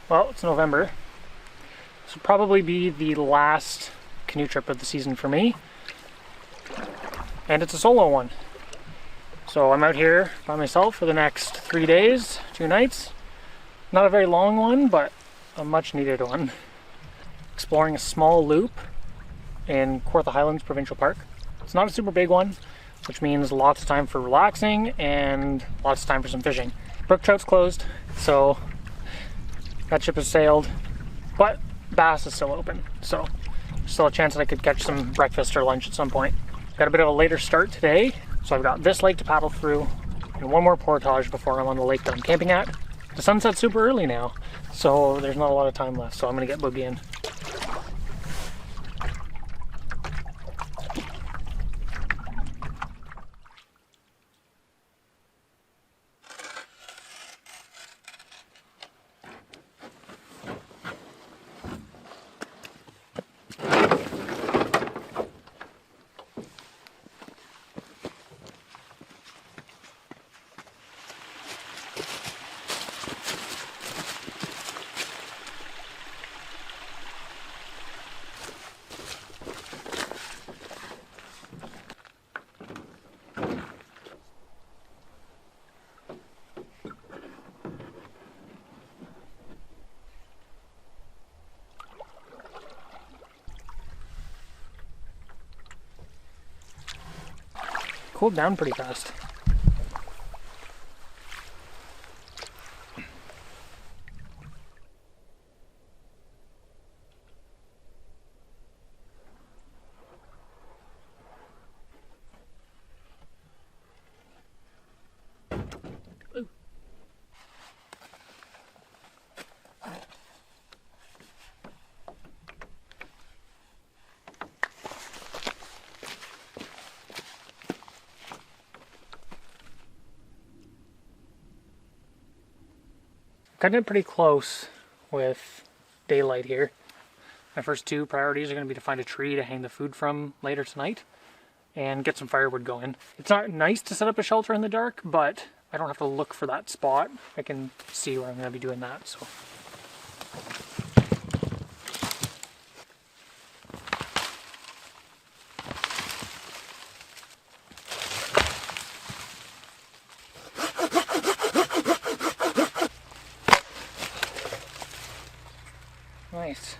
Well, it's November. This will probably be the last canoe trip of the season for me. And it's a solo one. So I'm out here by myself for the next 3 days, 2 nights. Not a very long one, but a much needed one. Exploring a small loop in Kawartha Highlands Provincial Park. It's not a super big one, which means lots of time for relaxing and lots of time for some fishing. Brook trout's closed, so that ship has sailed, but bass is still open, so there's still a chance that I could catch some breakfast or lunch at some point. Got a bit of a later start today, so I've got this lake to paddle through and one more portage before I'm on the lake that I'm camping at. The sunset's super early now, so there's not a lot of time left, so I'm gonna get boogieing. Cooled down pretty fast. Ooh. Cutting it pretty close with daylight here. My first 2 priorities are going to be to find a tree to hang the food from later tonight and get some firewood going. It's not nice to set up a shelter in the dark, but I don't have to look for that spot. I can see where I'm going to be doing that. So. Nice.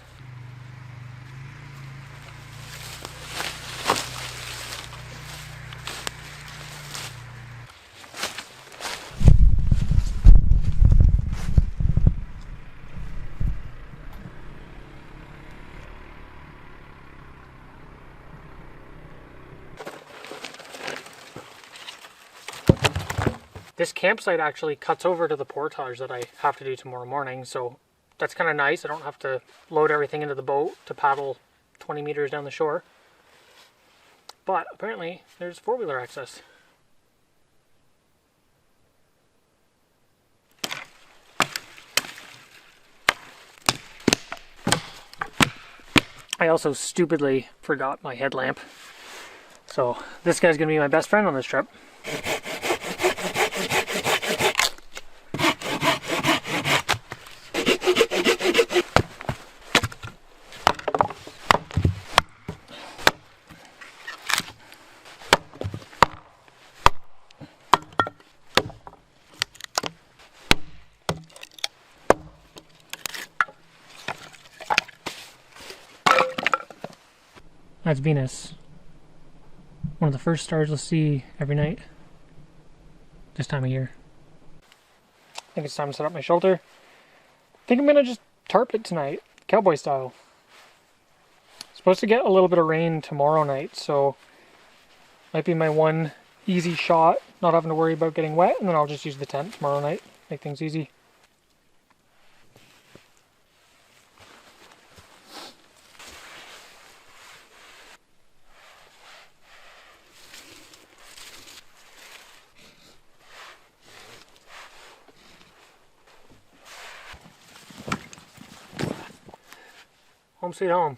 This campsite actually cuts over to the portage that I have to do tomorrow morning, so that's kind of nice. I don't have to load everything into the boat to paddle 20 meters down the shore. But apparently there's 4-wheeler access. I also stupidly forgot my headlamp. So this guy's gonna be my best friend on this trip. That's Venus. One of the first stars you'll see every night this time of year. I think it's time to set up my shelter. I think I'm gonna just tarp it tonight, cowboy style. It's supposed to get a little bit of rain tomorrow night, so might be my one easy shot, not having to worry about getting wet, and then I'll just use the tent tomorrow night, make things easy. Home sweet home.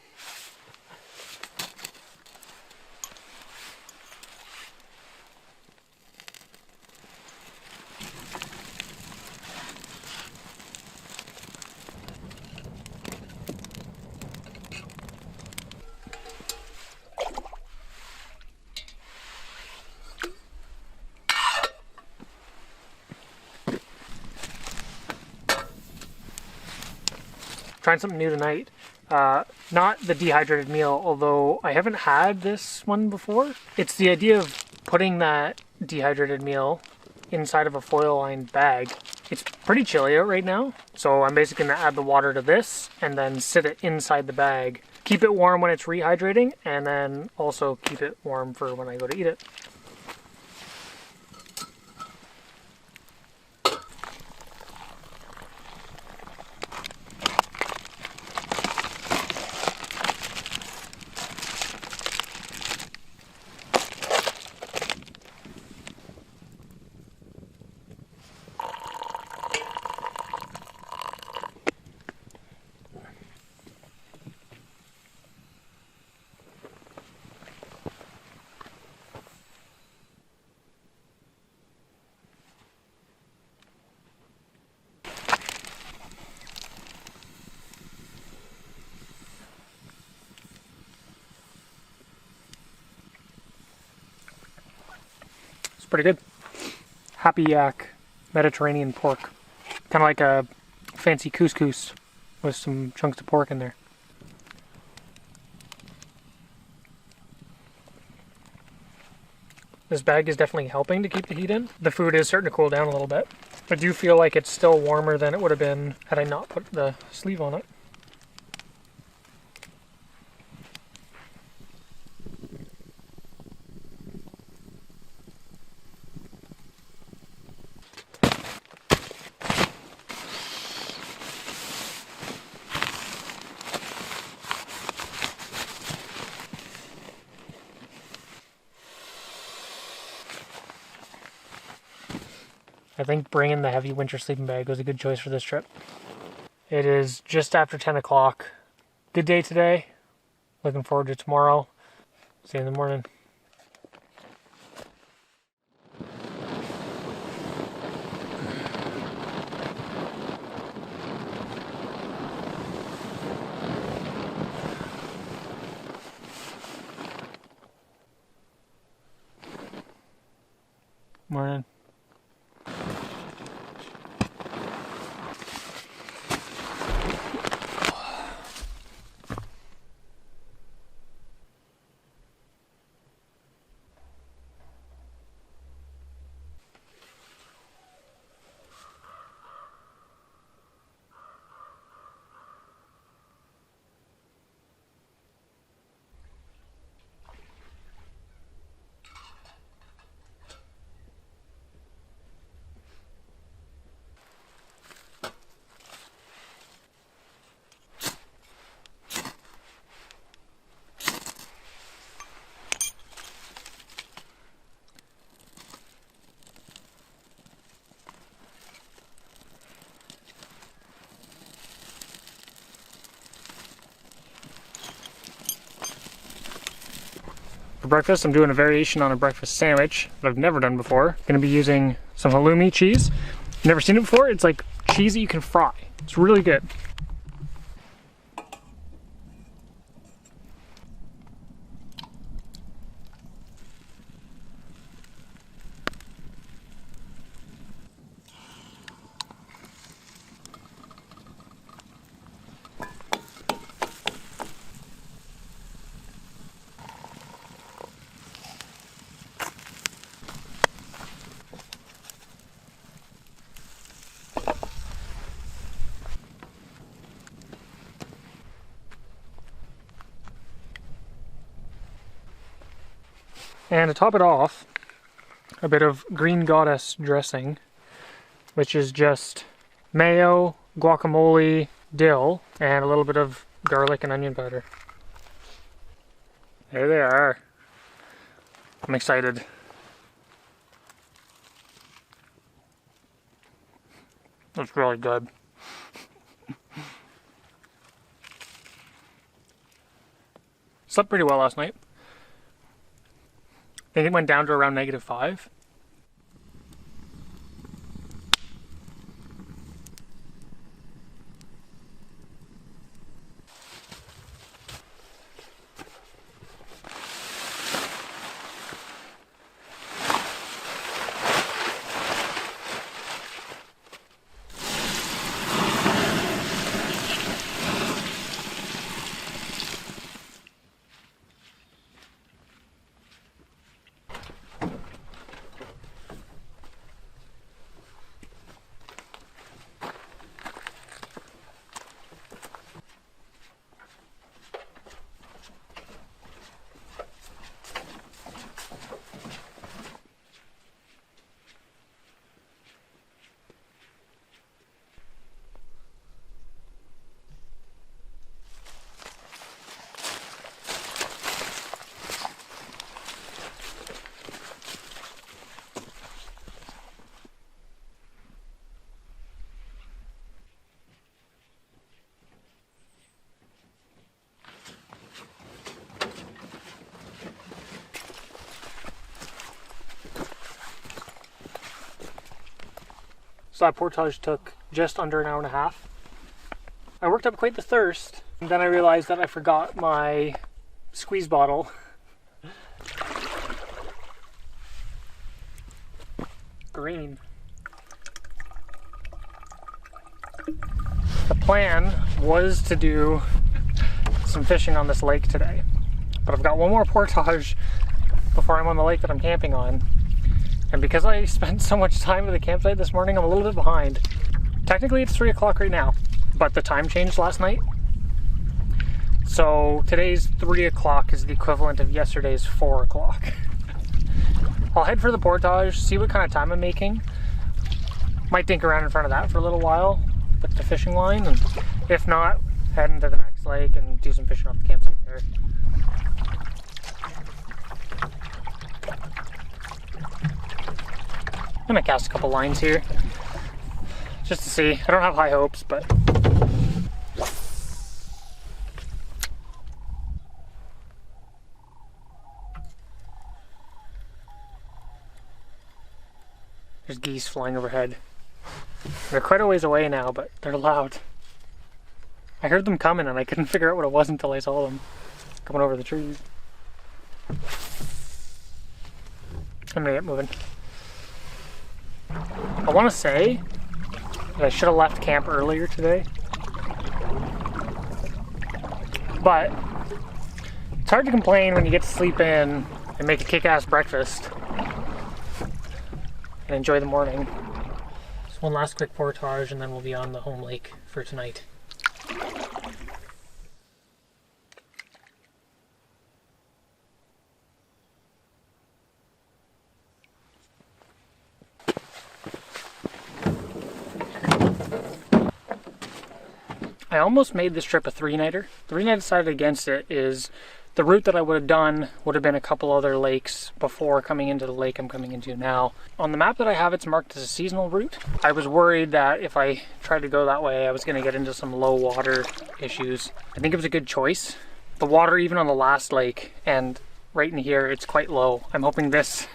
trying something new tonight. Not the dehydrated meal, although I haven't had this one before. It's the idea of putting that dehydrated meal inside of a foil-lined bag. It's pretty chilly out right now, so I'm basically going to add the water to this and then sit it inside the bag. Keep it warm when it's rehydrating, and then also keep it warm for when I go to eat it. Pretty good. Happy Yak Mediterranean pork. Kind of like a fancy couscous with some chunks of pork in there. This bag is definitely helping to keep the heat in. The food is starting to cool down a little bit. I do feel like it's still warmer than it would have been had I not put the sleeve on it. I think bringing the heavy winter sleeping bag was a good choice for this trip. It is just after 10 o'clock. Good day today. Looking forward to tomorrow. See you in the morning. Morning. For breakfast, I'm doing a variation on a breakfast sandwich that I've never done before. Gonna be using some halloumi cheese. Never seen it before. It's like cheese that you can fry. It's really good. And to top it off, a bit of green goddess dressing, which is just mayo, guacamole, dill, and a little bit of garlic and onion powder. There they are. I'm excited. That's really good. Slept pretty well last night. I think it went down to around -5. So that portage took just under an hour and a half. I worked up quite the thirst, and then I realized that I forgot my squeeze bottle. Green. The plan was to do some fishing on this lake today, but I've got one more portage before I'm on the lake that I'm camping on. And because I spent so much time at the campsite this morning, I'm a little bit behind. Technically it's 3 o'clock right now, but the time changed last night. So today's 3 o'clock is the equivalent of yesterday's 4 o'clock. I'll head for the portage, see what kind of time I'm making. Might dink around in front of that for a little while with the fishing line, and if not, head into the next lake and do some fishing off the campsite there. I'm gonna cast a couple lines here just to see. I don't have high hopes, but there's geese flying overhead. They're quite a ways away now, but they're loud. I heard them coming and I couldn't figure out what it was until I saw them coming over the trees. I'm gonna get moving. I want to say that I should have left camp earlier today, but it's hard to complain when you get to sleep in and make a kick-ass breakfast and enjoy the morning. Just one last quick portage and then we'll be on the home lake for tonight. I almost made this trip a 3-nighter. The reason I decided against it is the route that I would have done would have been a couple other lakes before coming into the lake I'm coming into now. On the map that I have, it's marked as a seasonal route. I was worried that if I tried to go that way, I was going to get into some low water issues. I think it was a good choice. The water, even on the last lake and right in here, it's quite low. I'm hoping this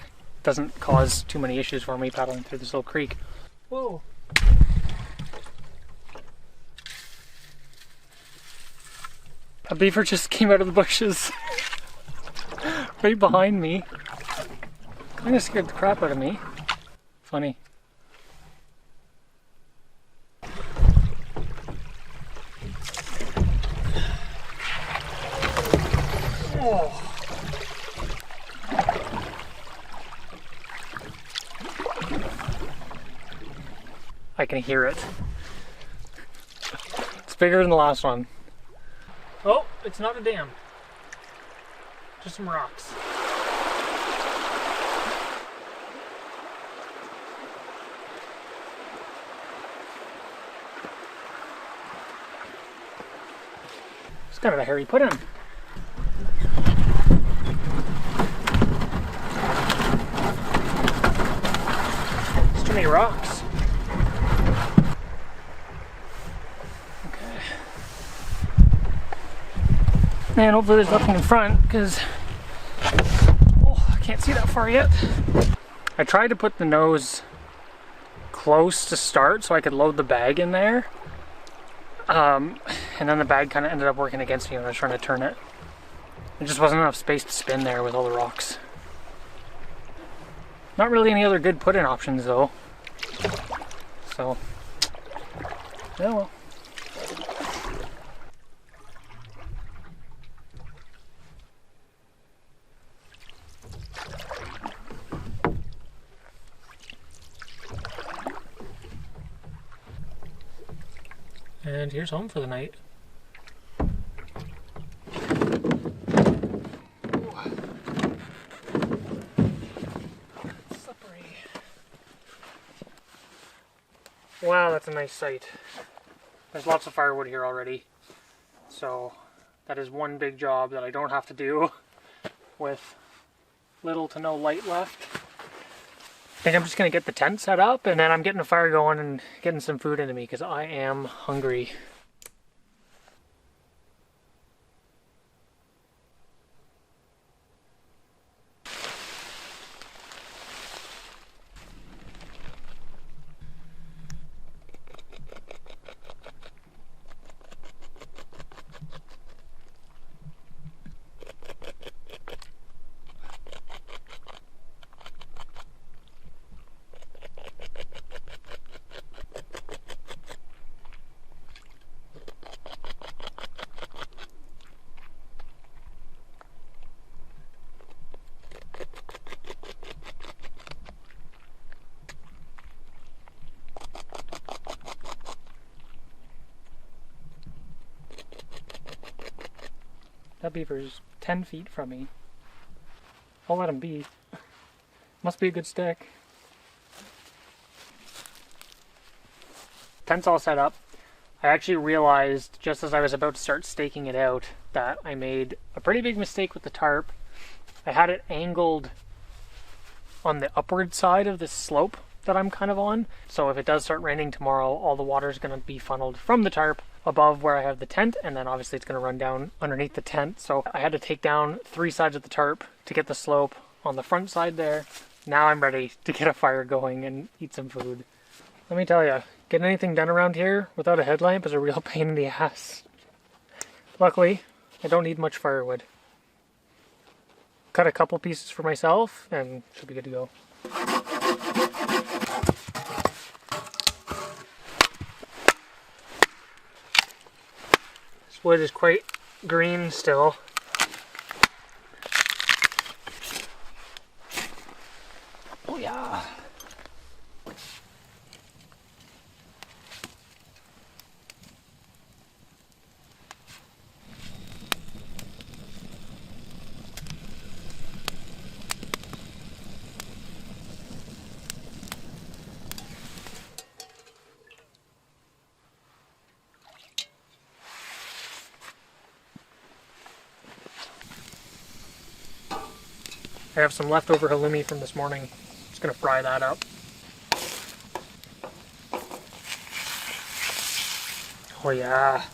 doesn't cause too many issues for me paddling through this little creek. Whoa. A beaver just came out of the bushes right behind me. Kind of scared the crap out of me. Funny. Oh. I can hear it. It's bigger than the last one. Oh, it's not a dam. Just some rocks. It's kind of a hairy put-in. It's too many rocks. And hopefully there's nothing in front because I can't see that far yet. I tried to put the nose close to start so I could load the bag in there. And then the bag kind of ended up working against me when I was trying to turn it. There just wasn't enough space to spin there with all the rocks. Not really any other good put-in options though. So, yeah, well. And here's home for the night. Slippery. Wow, that's a nice sight. There's lots of firewood here already. So that is one big job that I don't have to do with little to no light left. I think I'm just going to get the tent set up and then I'm getting a fire going and getting some food into me because I am hungry. That beaver's 10 feet from me. I'll let him be. Must be a good stick. Tent's all set up. I actually realized just as I was about to start staking it out that I made a pretty big mistake with the tarp. I had it angled on the upward side of this slope that I'm kind of on. So if it does start raining tomorrow, all the water is going to be funneled from the tarp above where I have the tent, and then obviously it's going to run down underneath the tent. So I had to take down 3 sides of the tarp to get the slope on the front side there. Now I'm ready to get a fire going and eat some food. Let me tell you, getting anything done around here without a headlamp is a real pain in the ass. Luckily, I don't need much firewood. Cut a couple pieces for myself and should be good to go. This wood is quite green still. Oh yeah. I have some leftover halloumi from this morning. Just gonna fry that up. Oh yeah.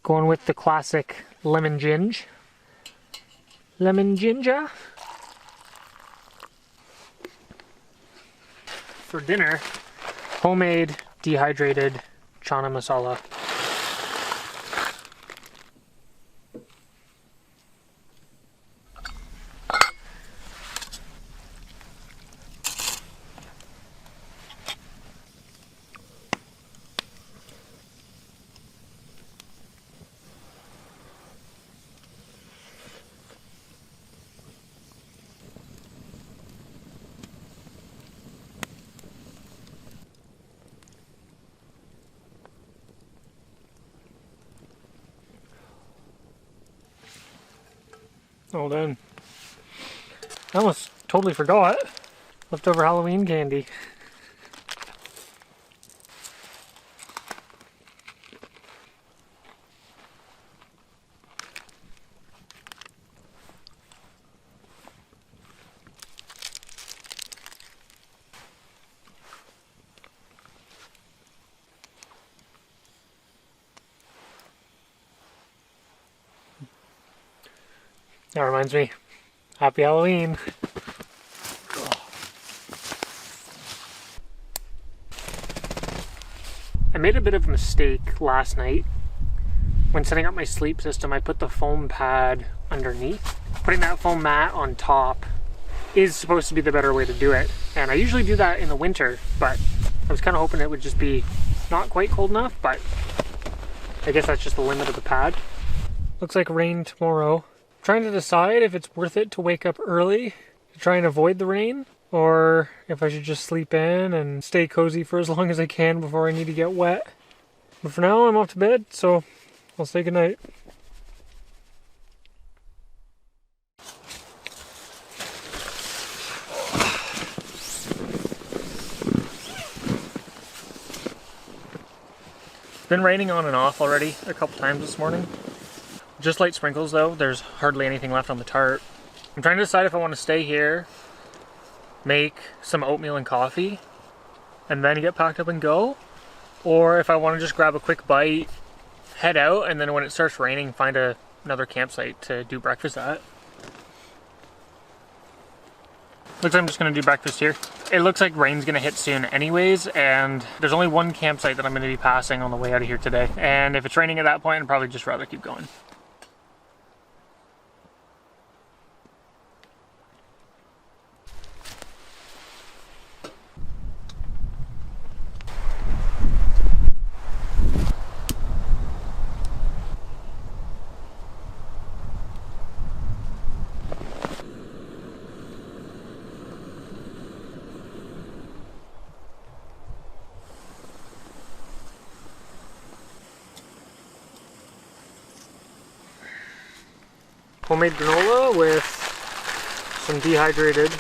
Going with the classic lemon ginger. Lemon ginger. For dinner, homemade dehydrated chana masala. All done. I almost totally forgot. Leftover Halloween candy. That reminds me. Happy Halloween. I made a bit of a mistake last night. When setting up my sleep system, I put the foam pad underneath. Putting that foam mat on top is supposed to be the better way to do it. And I usually do that in the winter, but I was kind of hoping it would just be not quite cold enough, but I guess that's just the limit of the pad. Looks like rain tomorrow. Trying to decide if it's worth it to wake up early to try and avoid the rain, or if I should just sleep in and stay cozy for as long as I can before I need to get wet. But for now, I'm off to bed, so I'll say goodnight. It's been raining on and off already a couple times this morning. Just light sprinkles though, there's hardly anything left on the tarp. I'm trying to decide if I want to stay here, make some oatmeal and coffee, and then get packed up and go, or if I want to just grab a quick bite, head out, and then when it starts raining, find another campsite to do breakfast at. Looks like I'm just going to do breakfast here. It looks like rain's going to hit soon anyways, and there's only one campsite that I'm going to be passing on the way out of here today. And if it's raining at that point, I'd probably just rather keep going. homemade granola with some dehydrated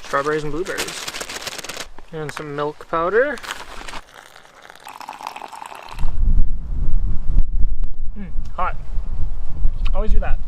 strawberries and blueberries. And some milk powder. Hot. Always do that.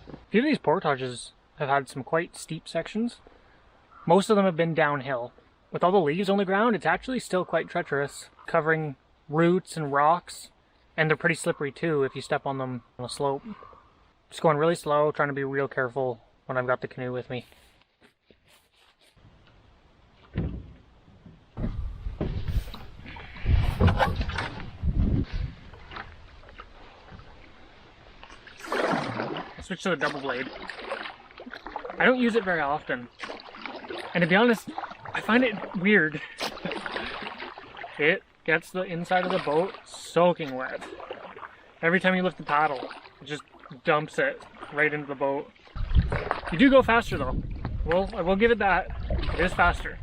A few of these portages have had some quite steep sections. Most of them have been downhill. With all the leaves on the ground, it's actually still quite treacherous, covering roots and rocks, and they're pretty slippery too if you step on them on a slope. Just going really slow, trying to be real careful when I've got the canoe with me. Switch to the double blade. I don't use it very often, and to be honest, I find it weird. It gets the inside of the boat soaking wet. Every time you lift the paddle, it just dumps it right into the boat. You do go faster though. Well, I will give it that. It is faster.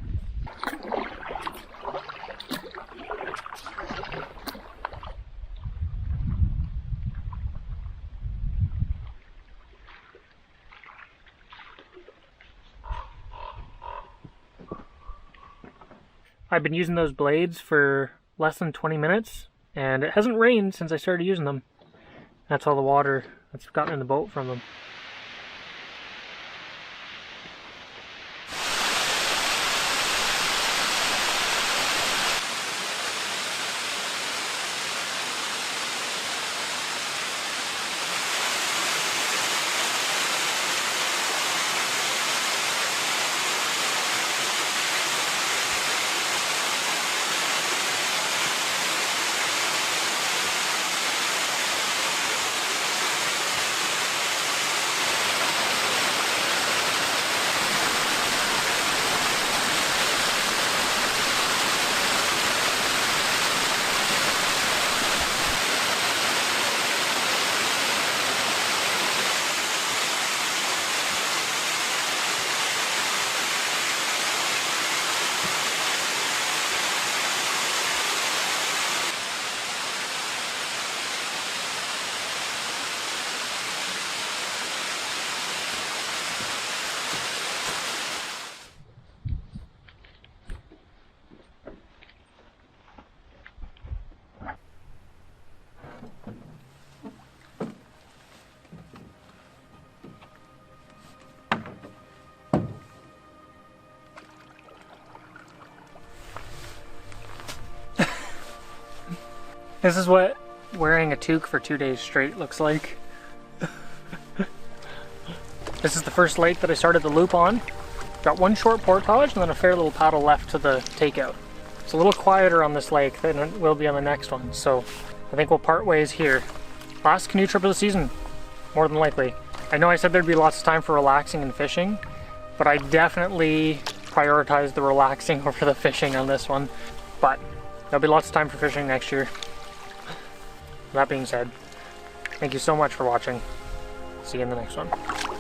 I've been using those blades for less than 20 minutes, and it hasn't rained since I started using them. That's all the water that's gotten in the boat from them. This is what wearing a toque for 2 days straight looks like. This is the first lake that I started the loop on. Got one short portage and then a fair little paddle left to the takeout. It's a little quieter on this lake than it will be on the next one, so I think we'll part ways here. Last canoe trip of the season, more than likely. I know I said there'd be lots of time for relaxing and fishing, but I definitely prioritized the relaxing over the fishing on this one. But there'll be lots of time for fishing next year. That being said, thank you so much for watching. See you in the next one.